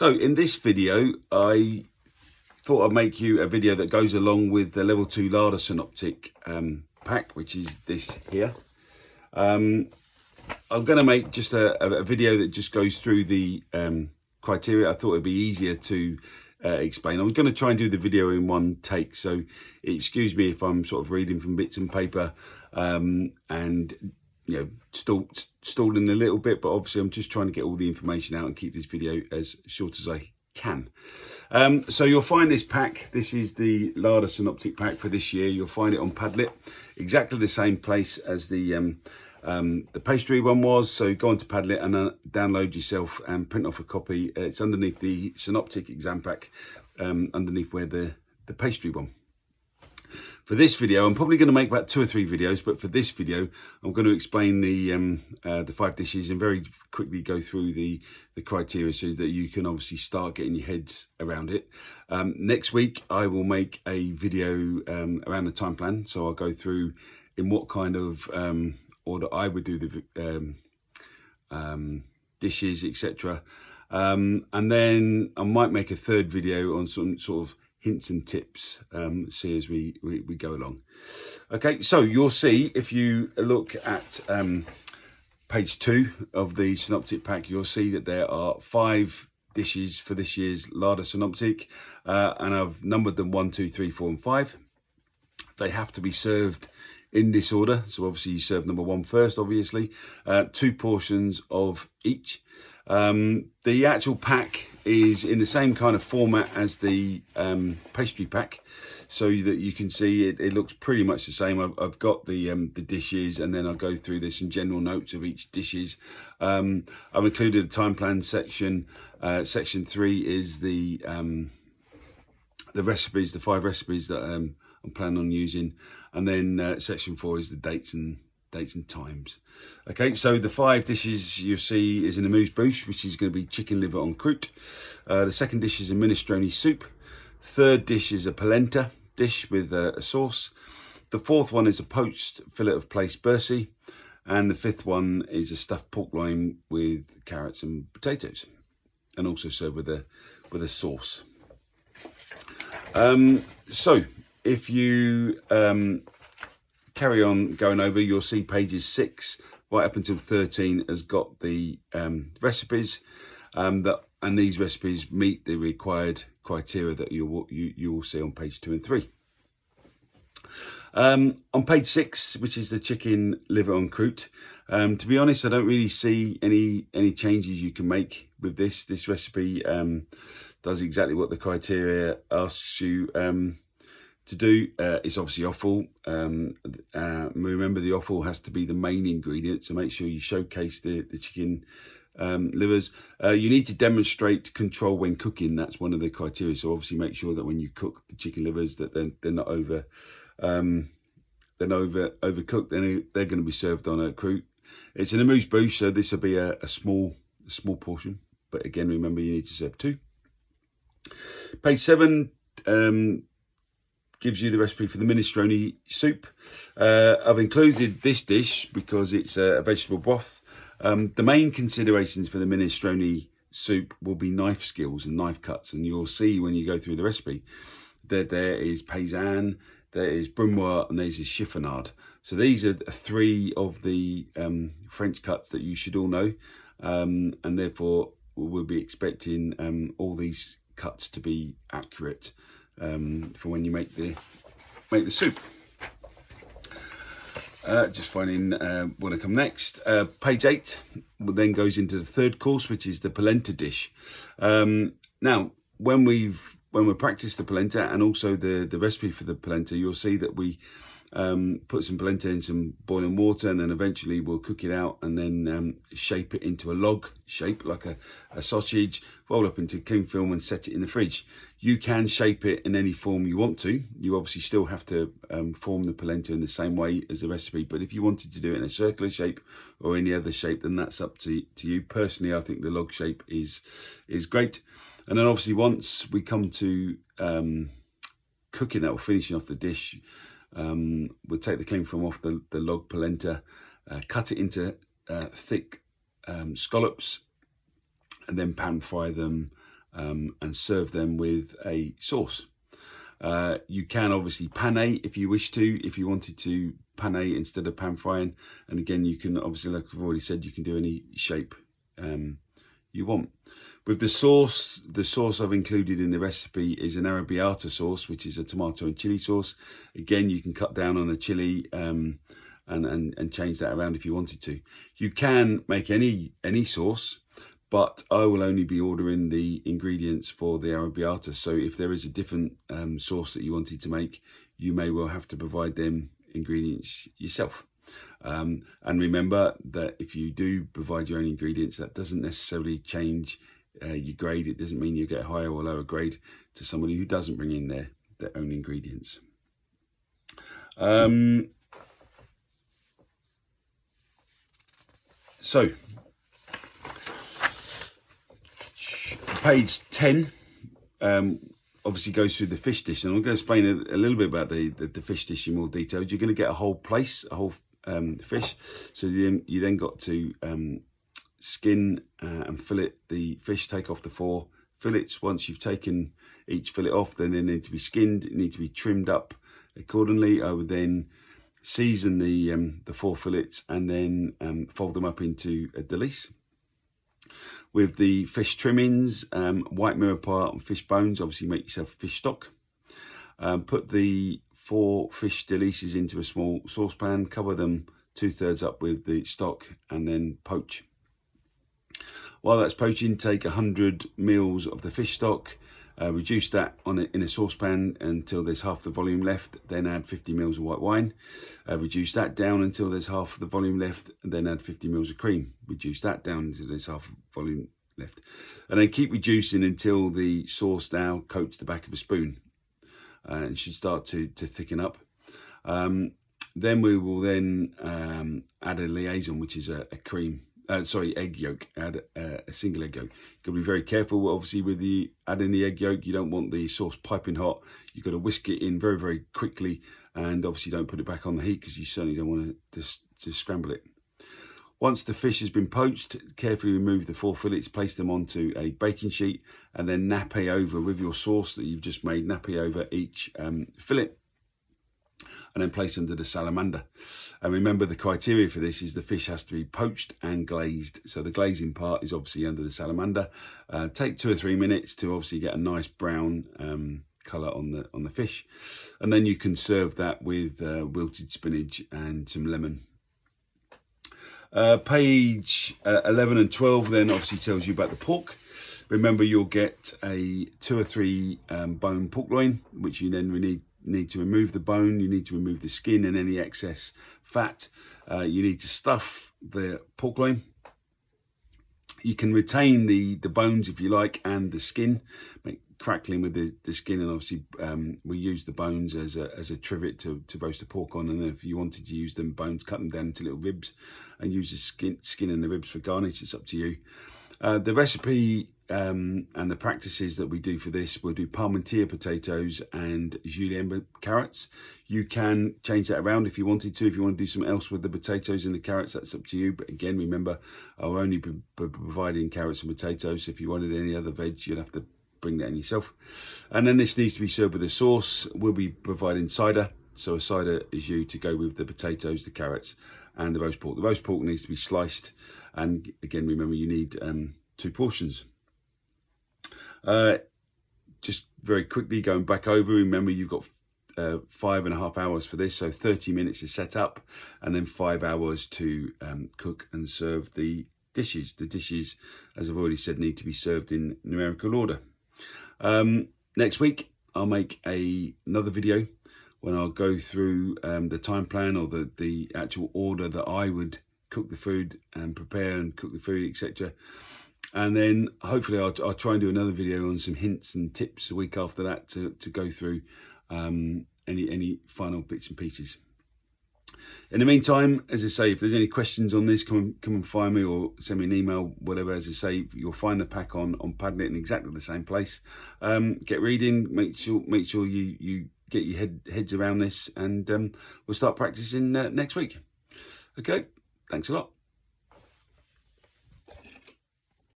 So in this video, I thought I'd make you a video that goes along with the level 2 Larder Synoptic pack, which is this here. I'm going to make just a video that just goes through the criteria. I thought it'd be easier to explain. I'm going to try and do the video in one take, so excuse me if I'm sort of reading from bits and paper and you know, stalling a little bit, but obviously I'm just trying to get all the information out and keep this video as short as I can. So you'll find this pack. This is the Larder Synoptic pack for this year. You'll find it on Padlet, exactly the same place as the pastry one was. So go onto Padlet and download yourself and print off a copy. It's underneath the Synoptic exam pack, underneath where the pastry one. For this video, I'm probably going to make about 2 or 3 videos, but for this video, I'm going to explain the 5 dishes and very quickly go through the criteria so that you can obviously start getting your heads around it. Next week, I will make a video around the time plan, so I'll go through in what kind of order I would do the dishes, etc. And then I might make a 3rd video on some sort of hints and tips, see as we go along. Okay, so you'll see if you look at page 2 of the Synoptic pack, you'll see that there are 5 dishes for this year's Larder Synoptic, and I've numbered them 1, 2, 3, 4 and 5. They have to be served in this order, so obviously you serve number 1 first, obviously. 2 portions of each. The actual pack is in the same kind of format as the pastry pack, so that you can see it looks pretty much the same. I've got the dishes, and then I'll go through this some general notes of each dishes. I've included a time plan section. Section 3 is the recipes, the 5 recipes that I'm planning on using, and then section 4 is the dates and times. Okay, so the 5 dishes you see is an amuse-bouche, which is going to be chicken liver en croûte. The 2nd dish is a minestrone soup. 3rd dish is a polenta dish with a sauce. The 4th one is a poached fillet of place Bercy, and the 5th one is a stuffed pork loin with carrots and potatoes, and also served with a sauce. So if you carry on going over, you'll see pages 6 right up until 13 has got the recipes, and these recipes meet the required criteria that you will see on page 2 and 3. On page 6, which is the chicken liver en croûte, to be honest, I don't really see any changes you can make with this. This recipe does exactly what the criteria asks you to do. It's obviously offal. Remember, the offal has to be the main ingredient, so make sure you showcase the chicken livers. You need to demonstrate control when cooking. That's one of the criteria, so obviously make sure that when you cook the chicken livers that they're not overcooked. Then they're going to be served on a croûte. It's an amuse-bouche, so this will be a small portion, but again, remember, you need to serve 2. Page 7 gives you the recipe for the minestrone soup. I've included this dish because it's a vegetable broth. The main considerations for the minestrone soup will be knife skills and knife cuts, and you'll see when you go through the recipe that there is paysanne, there is brunoise, and there's a chiffonade. So these are 3 of the French cuts that you should all know, and therefore we'll be expecting all these cuts to be accurate for when you make the soup. Just finding what will come next. Page 8 then goes into the 3rd course, which is the polenta dish. Now, when we practice the polenta and also the recipe for the polenta, you'll see that we put some polenta in some boiling water, and then eventually we'll cook it out and then shape it into a log shape, like a sausage, roll up into cling film and set it in the fridge. You can shape it in any form you want to. You obviously still have to form the polenta in the same way as the recipe, but if you wanted to do it in a circular shape or any other shape, then that's up to you. Personally, I think the log shape is great. And then obviously once we come to cooking that or finishing off the dish, we'll take the cling film off the log polenta, cut it into thick scallops, and then pan fry them and serve them with a sauce. You can obviously panne if you wish to, if you wanted to panne instead of pan frying. And again, you can obviously, like I've already said, you can do any shape you want. With the sauce I've included in the recipe is an arrabbiata sauce, which is a tomato and chili sauce. Again, you can cut down on the chili and change that around if you wanted to. You can make any sauce, but I will only be ordering the ingredients for the arrabbiata. So if there is a different sauce that you wanted to make, you may well have to provide them ingredients yourself. And remember that if you do provide your own ingredients, that doesn't necessarily change your grade. It doesn't mean you get a higher or lower grade to somebody who doesn't bring in their own ingredients. So page 10 obviously goes through the fish dish, and I'm going to explain a little bit about the fish dish in more detail. You're going to get a whole fish. So you then got to skin and fillet the fish, take off the 4 fillets. Once you've taken each fillet off, then they need to be skinned, it needs to be trimmed up accordingly. I would then season the 4 fillets and then fold them up into a delice. With the fish trimmings, white mirror part and fish bones, obviously make yourself a fish stock. Put the 4 fish delices into a small saucepan, cover them 2/3 up with the stock, and then poach. While that's poaching, take 100 ml of the fish stock, reduce that in a saucepan until there's half the volume left, then add 50 ml of white wine. Reduce that down until there's half the volume left, and then add 50 ml of cream. Reduce that down until there's half the volume left. And then keep reducing until the sauce now coats the back of a spoon. And should start to thicken up. Then we will add a liaison, which is a cream. Egg yolk. Add a single egg yolk. You've got to be very careful, obviously, with adding the egg yolk. You don't want the sauce piping hot. You've got to whisk it in very, very quickly, and obviously don't put it back on the heat because you certainly don't want to just scramble it. Once the fish has been poached, carefully remove the 4 fillets, place them onto a baking sheet, and then nappe over with your sauce that you've just made. Nappe over each fillet, and then place under the salamander. And remember, the criteria for this is the fish has to be poached and glazed. So the glazing part is obviously under the salamander. Take 2 or 3 minutes to obviously get a nice brown colour on the fish, and then you can serve that with wilted spinach and some lemon. Page 11 and 12 then obviously tells you about the pork. Remember, you'll get a 2 or 3 bone pork loin, which you then need to remove the bone. You need to remove the skin and any excess fat. You need to stuff the pork loin. You can retain the bones if you like, and the skin, make crackling with the skin, and obviously we use the bones as a trivet to roast the pork on. And if you wanted to use them bones, cut them down into little ribs and use the skin and the ribs for garnish. It's up to you. The recipe and the practices that we do for this, we'll do parmentier potatoes and julienne carrots. You can change that around if you wanted to. If you want to do something else with the potatoes and the carrots, that's up to you. But again, remember, I'll only be providing carrots and potatoes. So if you wanted any other veg, you'll have to bring that in yourself. And then this needs to be served with a sauce. We'll be providing cider. So a cider is you to go with the potatoes, the carrots, and the roast pork. The roast pork needs to be sliced. And again, remember, you need 2 portions. Just very quickly going back over, remember you've got 5.5 hours for this, so 30 minutes to set up, and then 5 hours to cook and serve the dishes. The dishes, as I've already said, need to be served in numerical order. Next week I'll make another video when I'll go through the time plan, or the actual order that I would cook the food and prepare and cook the food, etc. And then hopefully I'll try and do another video on some hints and tips a week after that to go through any final bits and pieces. In the meantime, as I say, if there's any questions on this, come and find me or send me an email, whatever. As I say, you'll find the pack on Padlet in exactly the same place. Get reading, make sure you get your heads around this, and we'll start practicing next week. Okay, thanks a lot.